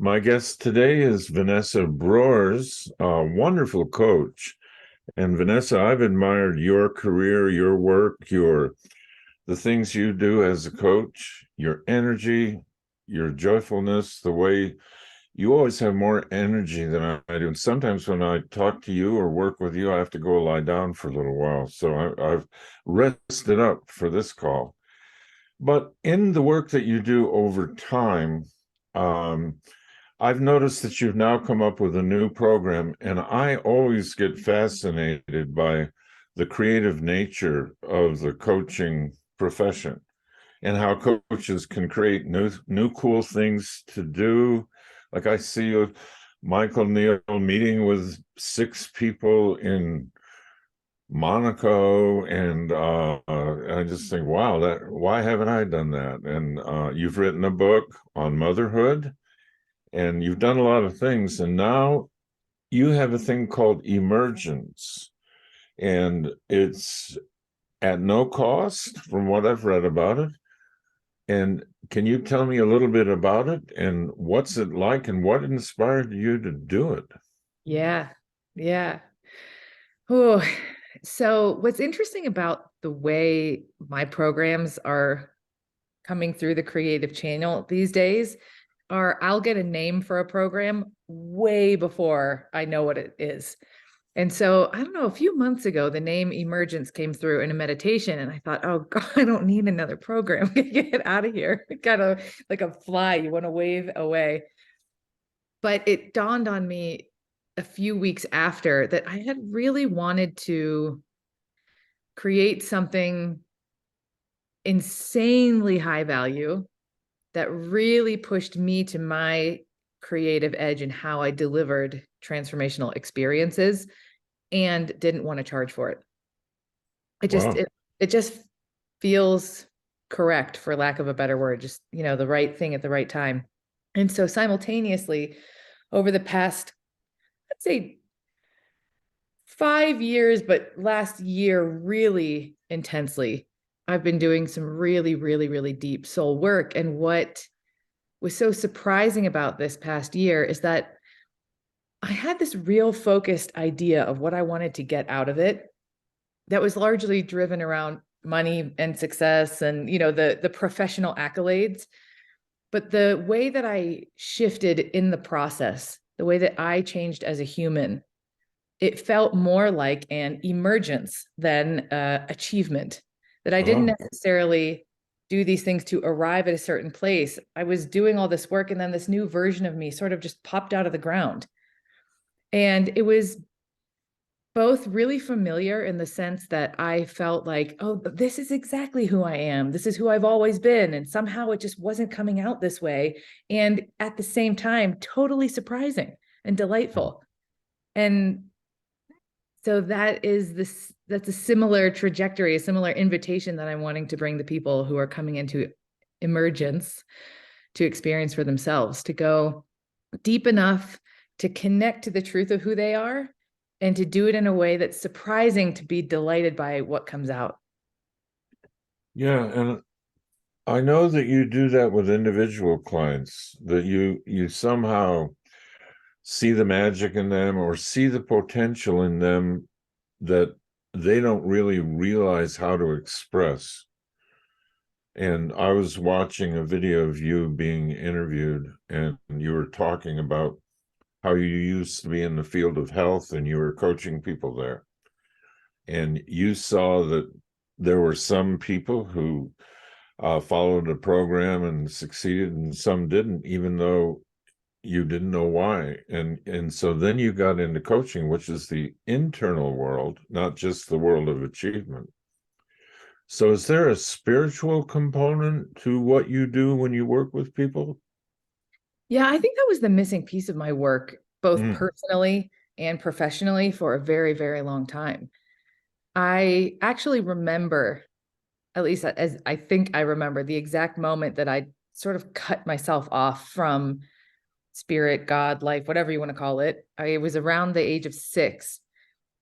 My guest today is Vanessa Broers, a wonderful coach. And Vanessa, I've admired your career, your work, the things you do as a coach, your energy, your joyfulness, the way you always have more energy than I do. And sometimes when I talk to you or work with you, I have to go lie down for a little while. So I've rested up for this call. But in the work that you do over time, um, I've noticed that you've now come up with a new program, and I always get fascinated by the creative nature of the coaching profession and how coaches can create new cool things to do. Like I see Michael Neal meeting with 6 people in Monaco, and I just think, wow, why haven't I done that? And you've written a book on motherhood, and you've done a lot of things, and now you have a thing called Emergence, and it's at no cost from what I've read about it. And can you tell me a little bit about it and what's it like and what inspired you to do it? Yeah. Yeah. Oh, so what's interesting about the way my programs are coming through the creative channel these days are I'll get a name for a program way before I know what it is. And so I don't know, a few months ago, the name Emergence came through in a meditation, and I thought, oh God, I don't need another program. Get out of here. Kind of like a fly, you want to wave away. But it dawned on me a few weeks after that I had really wanted to create something insanely high value that really pushed me to my creative edge and how I delivered transformational experiences and didn't want to charge for it. It just Wow. it, it just feels correct, for lack of a better word, just the right thing at the right time. And so simultaneously, over the past, let's say 5 years, but last year really intensely, I've been doing some really, really, really deep soul work. And what was so surprising about this past year is that I had this real focused idea of what I wanted to get out of it that was largely driven around money and success and the professional accolades. But the way that I shifted in the process, the way that I changed as a human, it felt more like an emergence than achievement. That I didn't Oh, necessarily do these things to arrive at a certain place. I was doing all this work, and then this new version of me sort of just popped out of the ground. And it was both really familiar in the sense that I felt like, oh, this is exactly who I am. This is who I've always been. And somehow it just wasn't coming out this way. And at the same time, totally surprising and delightful. And so that's a similar trajectory, a similar invitation that I'm wanting to bring the people who are coming into emergence to experience for themselves, to go deep enough to connect to the truth of who they are and to do it in a way that's surprising, to be delighted by what comes out. yeah. And I know that you do that with individual clients, that you somehow see the magic in them or see the potential in them that they don't really realize how to express. And I was watching a video of you being interviewed, and you were talking about how you used to be in the field of health and you were coaching people there. And you saw that there were some people who followed a program and succeeded, and some didn't, even though you didn't know why. And so then you got into coaching, which is the internal world, not just the world of achievement. So is there a spiritual component to what you do when you work with people? Yeah, I think that was the missing piece of my work, both Mm. personally and professionally, for a very, very long time. I actually remember, at least as I think I remember, the exact moment that I sort of cut myself off from spirit, God, life, whatever you want to call it. I was around the age of 6,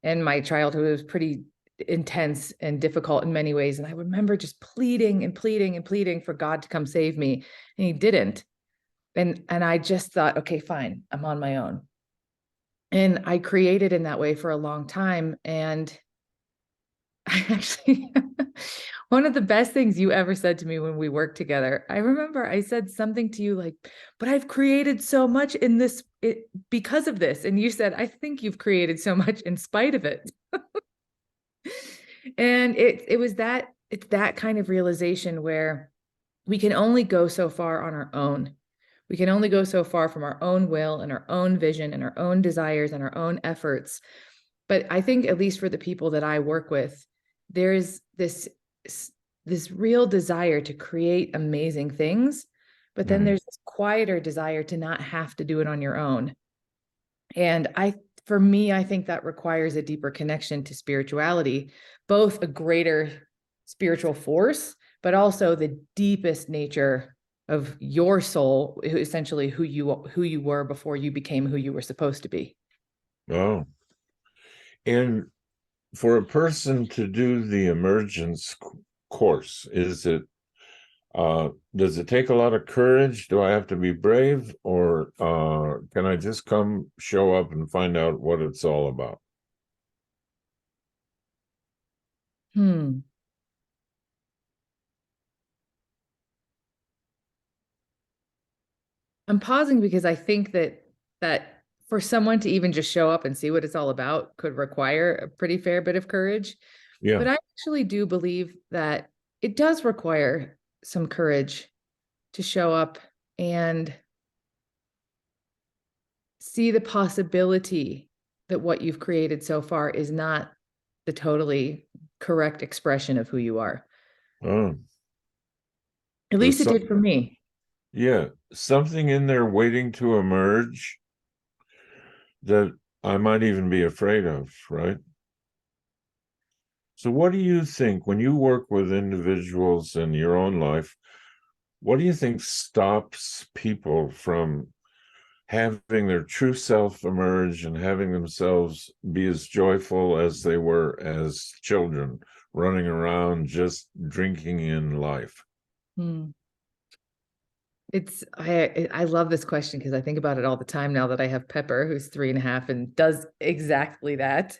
and my childhood was pretty intense and difficult in many ways. And I remember just pleading and pleading and pleading for God to come save me. And he didn't. And I just thought, okay, fine, I'm on my own. And I created in that way for a long time. And I actually, one of the best things you ever said to me when we worked together, I remember I said something to you like, but I've created so much in this because of this. And you said, I think you've created so much in spite of it. And it's that kind of realization where we can only go so far on our own. We can only go so far from our own will and our own vision and our own desires and our own efforts. But I think, at least for the people that I work with, there's this real desire to create amazing things, but then Mm. there's this quieter desire to not have to do it on your own. And for me, I think that requires a deeper connection to spirituality, both a greater spiritual force, but also the deepest nature of your soul, essentially who you were before you became who you were supposed to be. Oh, and for a person to do the emergence course, does it take a lot of courage? Do I have to be brave, or can I just come, show up, and find out what it's all about? Hmm. I'm pausing because I think that for someone to even just show up and see what it's all about could require a pretty fair bit of courage. Yeah. But I actually do believe that it does require some courage to show up and see the possibility that what you've created so far is not the totally correct expression of who you are. Oh, At there's least it did for me. yeah, something in there waiting to emerge that I might even be afraid of, right? So, what do you think when you work with individuals in your own life? What do you think stops people from having their true self emerge and having themselves be as joyful as they were as children, running around just drinking in life? Hmm. I love this question because I think about it all the time now that I have Pepper, who's 3.5 and does exactly that.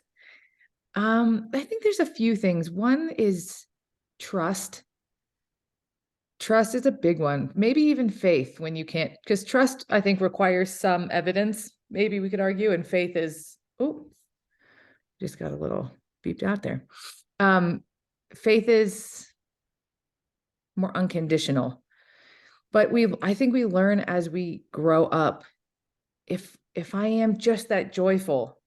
I think there's a few things. One is trust. Trust is a big one. Maybe even faith when you can't, because trust, I think, requires some evidence. Maybe we could argue, and faith is, oh, just got a little beeped out there. Um, Faith is more unconditional. But I think we learn as we grow up. If I am just that joyful,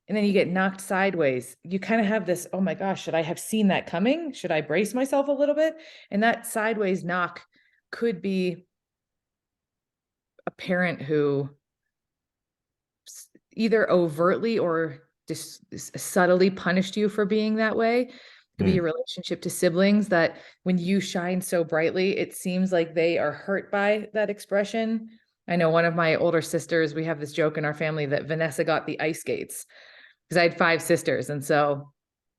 and then you get knocked sideways, you kind of have this, oh my gosh, should I have seen that coming? Should I brace myself a little bit? And that sideways knock could be a parent who either overtly or just subtly punished you for being that way. It could be a Hmm. relationship to siblings that when you shine so brightly, it seems like they are hurt by that expression. I know one of my older sisters, we have this joke in our family that Vanessa got the ice skates because I had 5 sisters. And so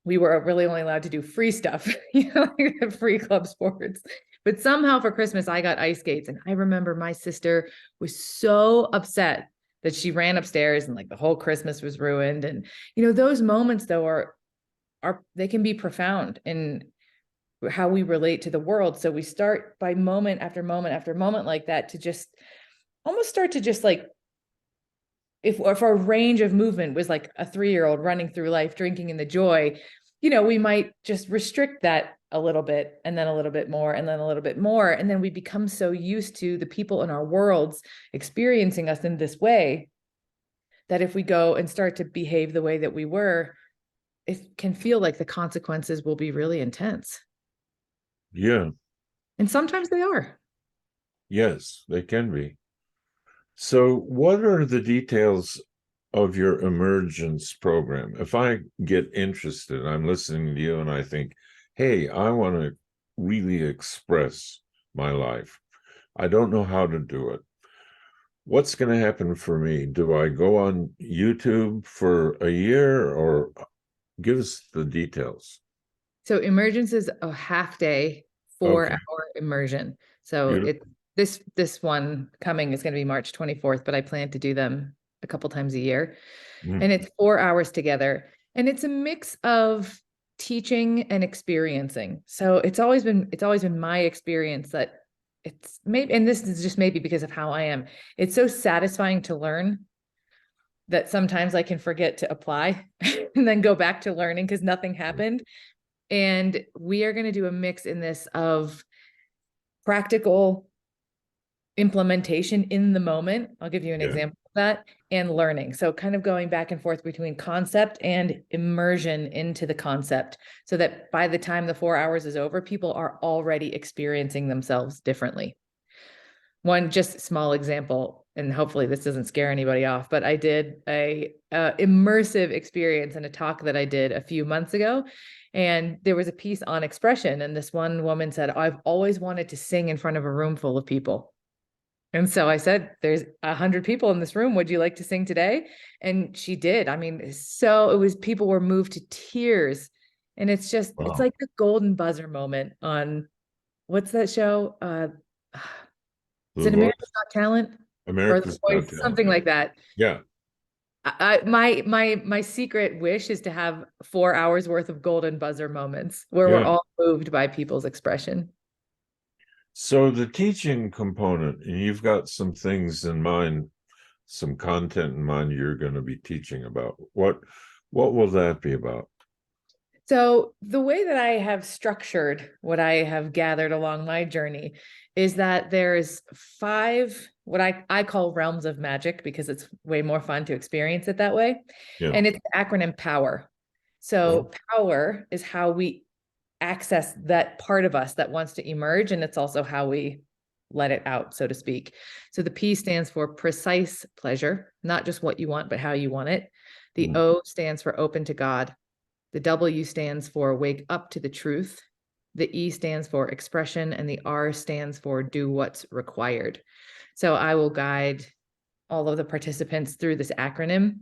we were really only allowed to do free stuff, like free club sports. But somehow for Christmas, I got ice skates. And I remember my sister was so upset that she ran upstairs and like the whole Christmas was ruined. And, those moments though are they can be profound in how we relate to the world. So we start by moment after moment after moment like that to just almost start to just like if our range of movement was like a 3-year-old running through life drinking in the joy, we might just restrict that a little bit and then a little bit more and then a little bit more, and then we become so used to the people in our worlds experiencing us in this way that if we go and start to behave the way that we were, it can feel like the consequences will be really intense. Yeah, And sometimes they are. yes, they can be. So, what are the details of your emergence program? If I get interested, I'm listening to you and I think, hey, I want to really express my life. I don't know how to do it. What's going to happen for me? Do I go on YouTube for a year, or give us the details? So Emergence is a half day, 4 Okay, hour immersion. So beautiful. This one coming is going to be March 24th, but I plan to do them a couple times a year. Mm, And it's 4 hours together. And it's a mix of teaching and experiencing. So it's always been my experience that it's maybe, and this is just maybe because of how I am. It's so satisfying to learn that sometimes I can forget to apply and then go back to learning because nothing happened. And we are going to do a mix in this of practical implementation in the moment. I'll give you an yeah. example of that, and learning. So kind of going back and forth between concept and immersion into the concept so that by the time the 4 hours is over, people are already experiencing themselves differently. One just small example, and hopefully this doesn't scare anybody off, but I did a immersive experience in a talk that I did a few months ago. And there was a piece on expression. And this one woman said, I've always wanted to sing in front of a room full of people. And so I said, there's 100 people in this room. Would you like to sing today? And she did. I mean, so it was, people were moved to tears. And it's Wow. like the golden buzzer moment on what's that show? Is The it America's Voice, Got Talent or The America's Got Voice? Talent. Something like that. Yeah. My secret wish is to have 4 hours worth of golden buzzer moments where we're Yeah. all moved by people's expression. So the teaching component, and you've got some things in mind, some content in mind you're going to be teaching about. What will that be about? So the way that I have structured what I have gathered along my journey is that there's 5 what I call realms of magic because it's way more fun to experience it that way. Yeah. And it's the acronym POWER. Oh, So power is how we access that part of us that wants to emerge, and it's also how we let it out, so to speak. So the P stands for precise pleasure, not just what you want, but how you want it. The mm, O stands for open to God. The W stands for wake up to the truth. The E stands for expression, and the R stands for do what's required. So I will guide all of the participants through this acronym.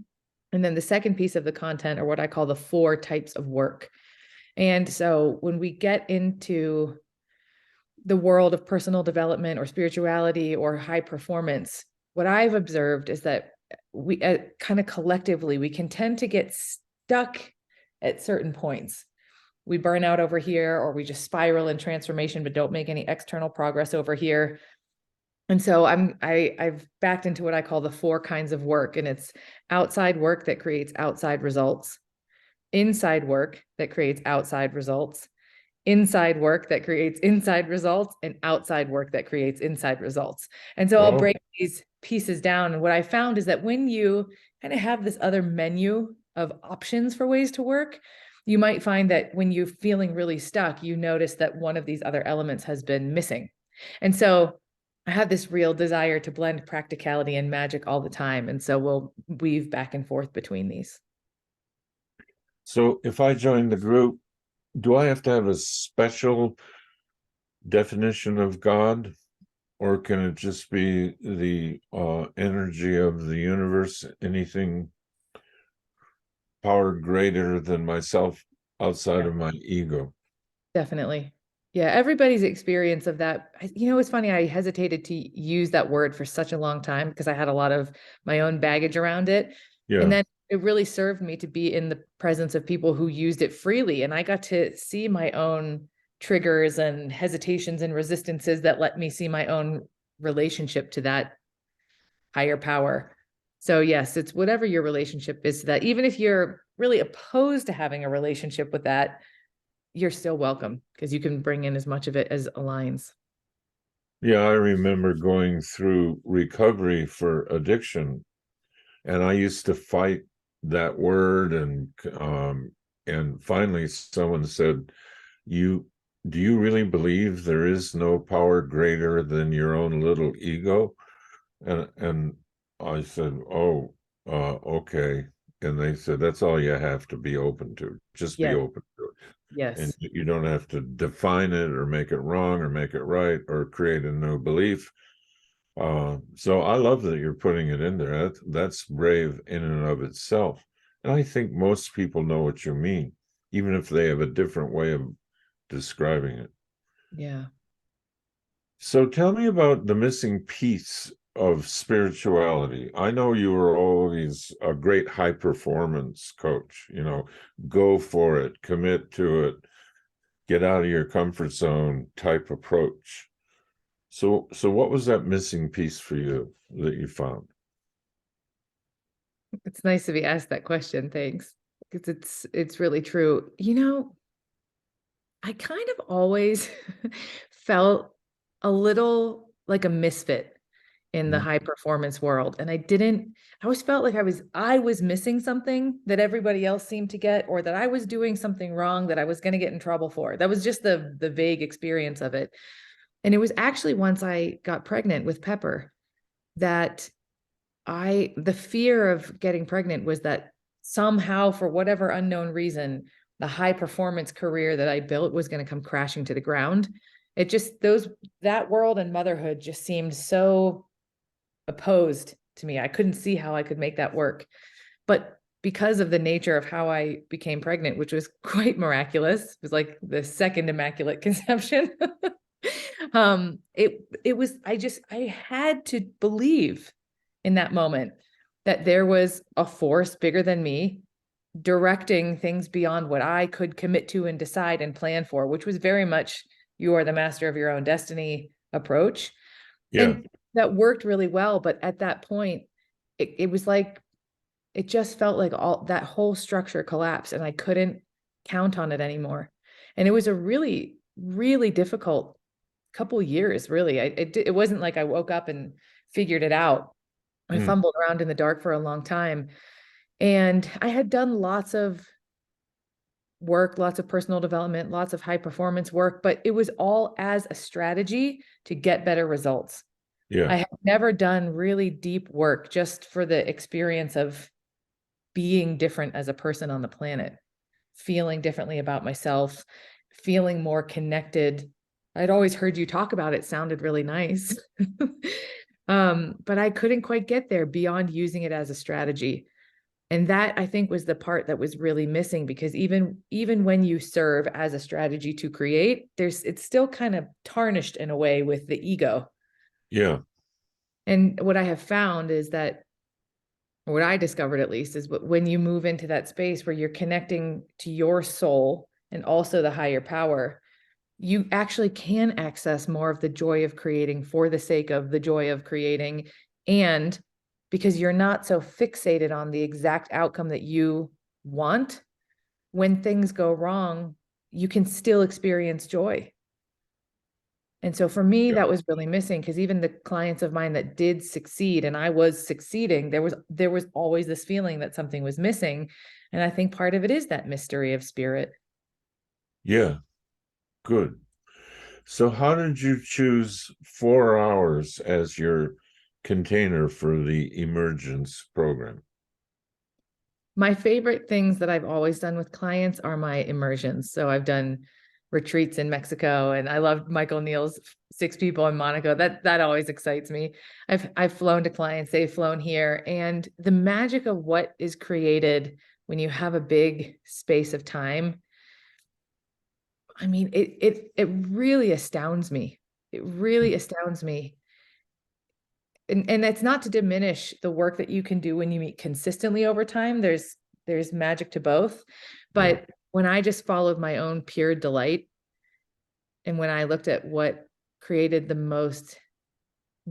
And then the second piece of the content are what I call the 4 types of work. And so when we get into the world of personal development or spirituality or high performance, what I've observed is that we kind of collectively, we can tend to get stuck at certain points. We burn out over here, or we just spiral in transformation, but don't make any external progress over here. And so I've backed into what I call the 4 kinds of work, and it's outside work that creates outside results, inside work that creates outside results, inside work that creates inside results, and outside work that creates inside results. And so I'll oh, break these pieces down. And what I found is that when you kind of have this other menu of options for ways to work, you might find that when you're feeling really stuck, you notice that one of these other elements has been missing. And so I have this real desire to blend practicality and magic all the time. And so we'll weave back and forth between these. so if I join the group, do I have to have a special definition of God, or can it just be the energy of the universe, anything power greater than myself outside Yeah. of my ego? Definitely. Yeah, everybody's experience of that. It's funny, I hesitated to use that word for such a long time because I had a lot of my own baggage around it. And Yeah. then it really served me to be in the presence of people who used it freely. And I got to see my own triggers and hesitations and resistances that let me see my own relationship to that higher power. So, yes, it's whatever your relationship is to that. Even if you're really opposed to having a relationship with that, you're still welcome because you can bring in as much of it as aligns. Yeah, I remember going through recovery for addiction, and I used to fight that word, and finally someone said, "You do you really believe there is no power greater than your own little ego?" And I said, "Oh, okay." And they said, "That's all you have to be open to. Just be Yes, open to it. And yes, you don't have to define it or make it wrong or make it right or create a new belief." So I love that you're putting it in there. That's brave in and of itself. And I think most people know what you mean, even if they have a different way of describing it. yeah. So tell me about the missing piece of spirituality. I know you were always a great high performance coach, go for it, commit to it, get out of your comfort zone type approach. So what was that missing piece for you that you found? It's nice to be asked that question. Thanks. Because it's really true. I kind of always felt a little like a misfit in the Mhm. high performance world. And I always felt like I was missing something that everybody else seemed to get, or that I was doing something wrong that I was going to get in trouble for. That was just the vague experience of it. And it was actually once I got pregnant with Pepper that the fear of getting pregnant was that somehow, for whatever unknown reason, the high performance career that I built was going to come crashing to the ground. It just, that world and motherhood just seemed so opposed to me. I couldn't see how I could make that work. But because of the nature of how I became pregnant, which was quite miraculous, it was like the second immaculate conception. It was, I had to believe in that moment that there was a force bigger than me directing things beyond what I could commit to and decide and plan for, which was very much you are the master of your own destiny approach. Yeah, And that worked really well. But at that point, it was like, it just felt like all that whole structure collapsed and I couldn't count on it anymore. And it was a really, really difficult couple years, really. It wasn't like I woke up and figured it out. I mm, fumbled around in the dark for a long time. And I had done lots of work, lots of personal development, lots of high performance work, but it was all as a strategy to get better results. yeah, I had never done really deep work just for the experience of being different as a person on the planet, feeling differently about myself, feeling more connected. I'd always heard you talk about it, sounded really nice. But I couldn't quite get there beyond using it as a strategy. And that I think was the part that was really missing, because even when you serve as a strategy to create, it's still kind of tarnished in a way with the ego. yeah, And what I have found is that, or what I discovered at least, is when you move into that space where you're connecting to your soul and also the higher power, you actually can access more of the joy of creating for the sake of the joy of creating. And because you're not so fixated on the exact outcome that you want, when things go wrong, you can still experience joy. And so for me, yeah, that was really missing, because even the clients of mine that did succeed and I was succeeding, there was always this feeling that something was missing. And I think part of it is that mystery of spirit. yeah, good. So how did you choose 4 hours as your container for the Emergence program? My favorite things that I've always done with clients are my immersions. So I've done retreats in Mexico, and I love Michael Neal's 6 People in Monaco. That always excites me. I've flown to clients, they've flown here, and the magic of what is created when you have a big space of time. I mean, it really astounds me. It really astounds me. And that's not to diminish the work that you can do when you meet consistently over time. There's magic to both. Yeah, But when I just followed my own pure delight, and when I looked at what created the most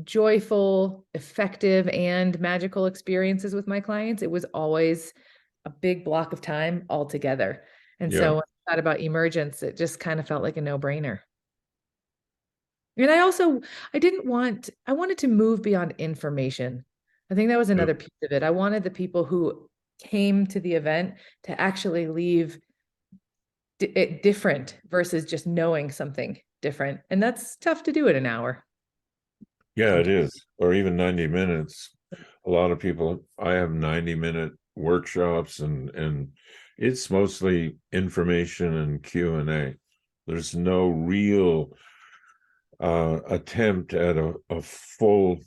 joyful, effective, and magical experiences with my clients, it was always a big block of time altogether. And yeah, so when I thought about Emergence, it just kind of felt like a no-brainer. And I wanted to move beyond information. I think that was yeah, another piece of it. I wanted the people who came to the event to actually leave it different versus just knowing something different. And that's tough to do in an hour yeah, it sometimes. is. Or even 90 minutes. A lot of people, I have 90-minute workshops and it's mostly information and Q&A. There's no real attempt at a full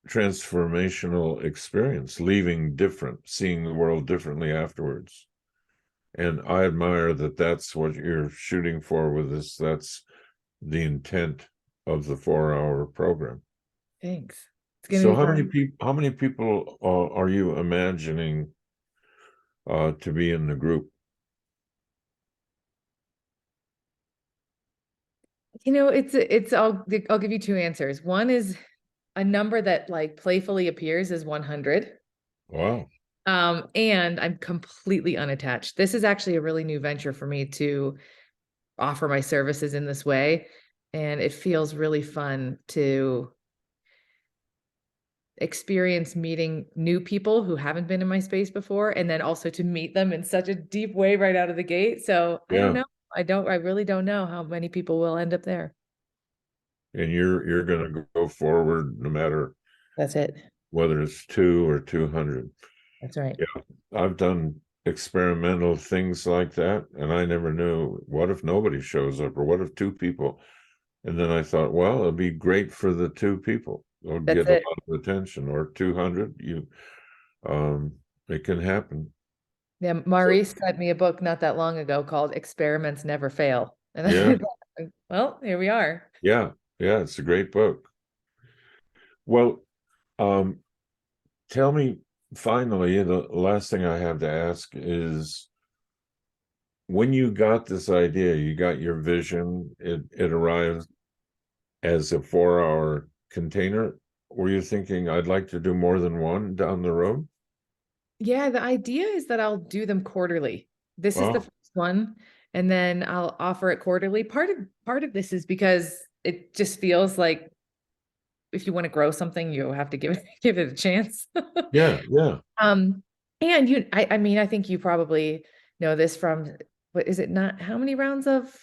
transformational experience, leaving different, seeing the world differently afterwards. And I admire that that's what you're shooting for with this. That's the intent of the 4-hour program. Thanks. It's gonna So be fun. how many people are you imagining to be in the group? You know, I'll give you two answers. One is a number that like playfully appears as 100. Wow. And I'm completely unattached. This is actually a really new venture for me to offer my services in this way. And it feels really fun to experience meeting new people who haven't been in my space before, and then also to meet them in such a deep way right out of the gate. So I don't Yeah. know. I really don't know how many people will end up there. And you're going to go forward no matter That's it. whether it's 2 or 200. That's right. Yeah. I've done experimental things like that, and I never knew, what if nobody shows up, or what if two people? And then I thought, well, it'd be great for the two people. They'll That's get a it. lot of attention. Or 200, um, it can happen. Yeah, So, Maurice sent me a book not that long ago called Experiments Never Fail. And yeah, I thought, well, here we are. yeah, yeah, it's a great book. Well, um, tell me finally, the last thing I have to ask is, when you got this idea, you got your vision, it arrived as a 4-hour container. Were you thinking, I'd like to do more than one down the road? Yeah, the idea is that I'll do them quarterly. This is the Wow. first one, and then I'll offer it quarterly. Part of this is because it just feels like if you want to grow something, you have to give it give it a chance. Yeah, yeah. Um, and I mean, I think you probably know this from what is it not? How many rounds of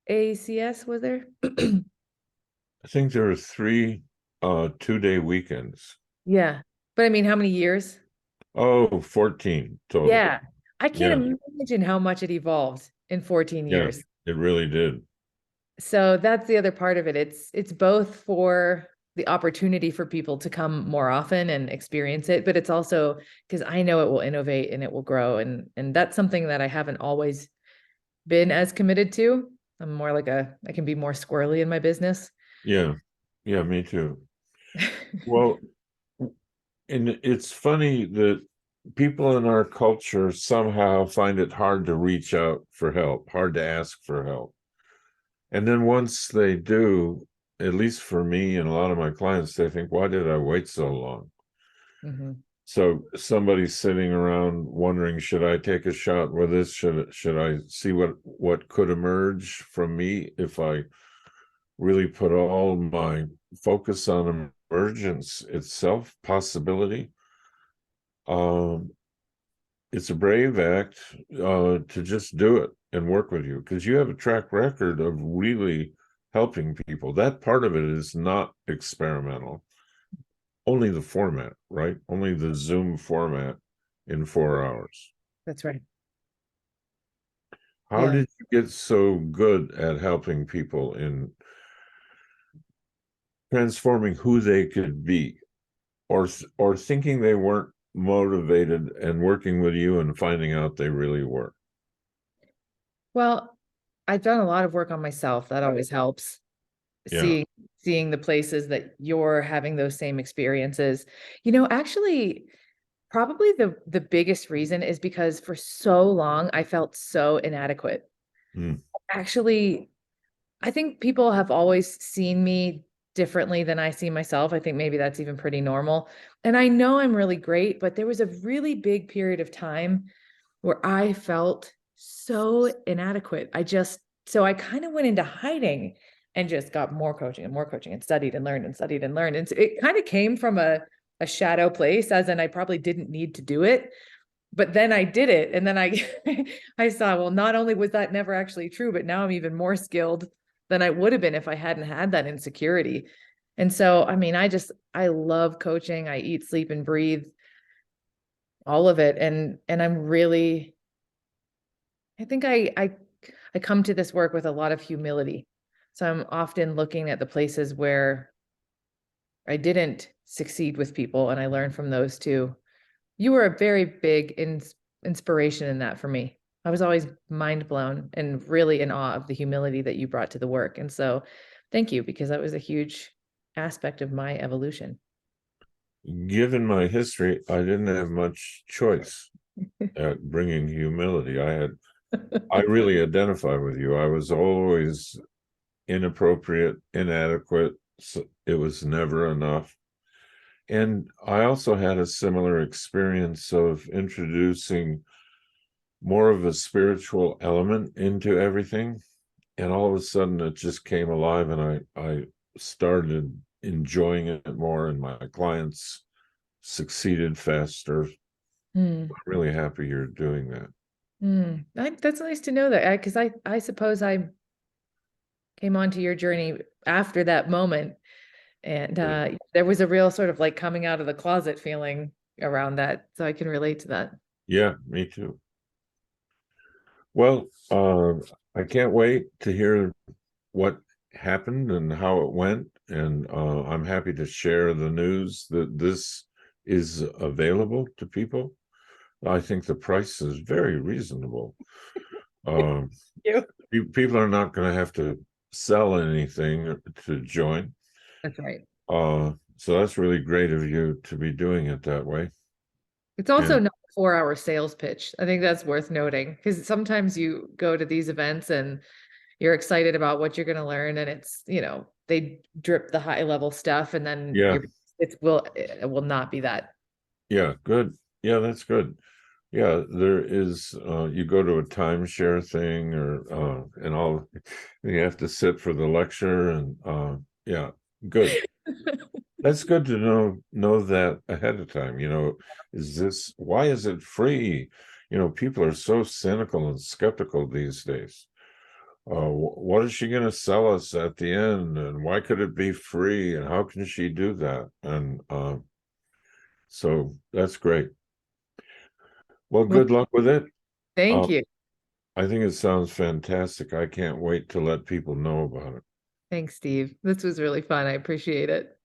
ACS was there? I think there are 3 2-day weekends. Yeah. But I mean, how many years? Oh, 14 total. Yeah. I Yeah, can't imagine how much it evolved in 14 yeah, years. it really did. So that's the other part of it. It's both for the opportunity for people to come more often and experience it, but it's also because I know it will innovate and it will grow. And that's something that I haven't always been as committed to. I'm more like I can be more squirrely in my business. Yeah, yeah, me too. Well, and it's funny that people in our culture somehow find it hard to reach out for help, hard to ask for help. And then once they do, at least for me and a lot of my clients, they think, why did I wait so long? Mhm. So somebody's sitting around wondering, should I take a shot with this? Should I see what could emerge from me if I really put all my focus on emergence itself, possibility? Um, it's a brave act to just do it and work with you, because you have a track record of really helping people. That part of it is not experimental. Only the format, right? Only the Zoom format in 4 hours. That's right. How Yeah. did you get so good at helping people in transforming who they could be, or thinking they weren't motivated and working with you and finding out they really were? Well, I've done a lot of work on myself. That always helps. Yeah. Seeing the places that you're having those same experiences. You know, actually, probably the biggest reason is because for so long I felt so inadequate. Mm. Actually, I think people have always seen me differently than I see myself. I think maybe that's even pretty normal. And I know I'm really great, but there was a really big period of time where I felt so inadequate. So I kind of went into hiding and just got more coaching and studied and learned and studied and learned. And so it kind of came from a shadow place, as in I probably didn't need to do it. But then I did it. And then I saw, well, not only was that never actually true, but now I'm even more skilled than I would have been if I hadn't had that insecurity. And so, I mean, I love coaching. I eat, sleep, and breathe all of it. And I'm really, I think I come to this work with a lot of humility. So I'm often looking at the places where I didn't succeed with people and I learned from those too. You were a very big inspiration in that for me. I was always mind blown and really in awe of the humility that you brought to the work. And so Thank you, because that was a huge aspect of my evolution. Given my history, I didn't have much choice at bringing humility. I really identify with you. I was always inappropriate, inadequate. So it was never enough. And I also had a similar experience of introducing more of a spiritual element into everything. And all of a sudden it just came alive, and I started enjoying it more, and my clients succeeded faster. Hmm. I'm really happy you're doing that. That's nice to know that, because I suppose I came onto your journey after that moment, and there was a real sort of like coming out of the closet feeling around that, so I can relate to that. Yeah, me too. Well, I can't wait to hear what happened and how it went. And I'm happy to share the news that this is available to people. I think the price is very reasonable. Um, You. People are not going to have to sell anything to join. That's right. So that's really great of you to be doing it that way. It's also And not a 4-hour sales pitch. I think that's worth noting, because sometimes you go to these events and you're excited about what you're going to learn, and it's, they drip the high level stuff, and then yeah, it will not be that. yeah, good. Yeah, that's good. Yeah, there is, you go to a timeshare thing, or and all, you have to sit for the lecture, and yeah, good. That's good to know that ahead of time. Why is it free? People are so cynical and skeptical these days. What is she going to sell us at the end, and why could it be free, and how can she do that? And so that's great. Well, Well, good luck with it. thank Uh, you. I think it sounds fantastic. I can't wait to let people know about it. Thanks, Steve. This was really fun. I appreciate it.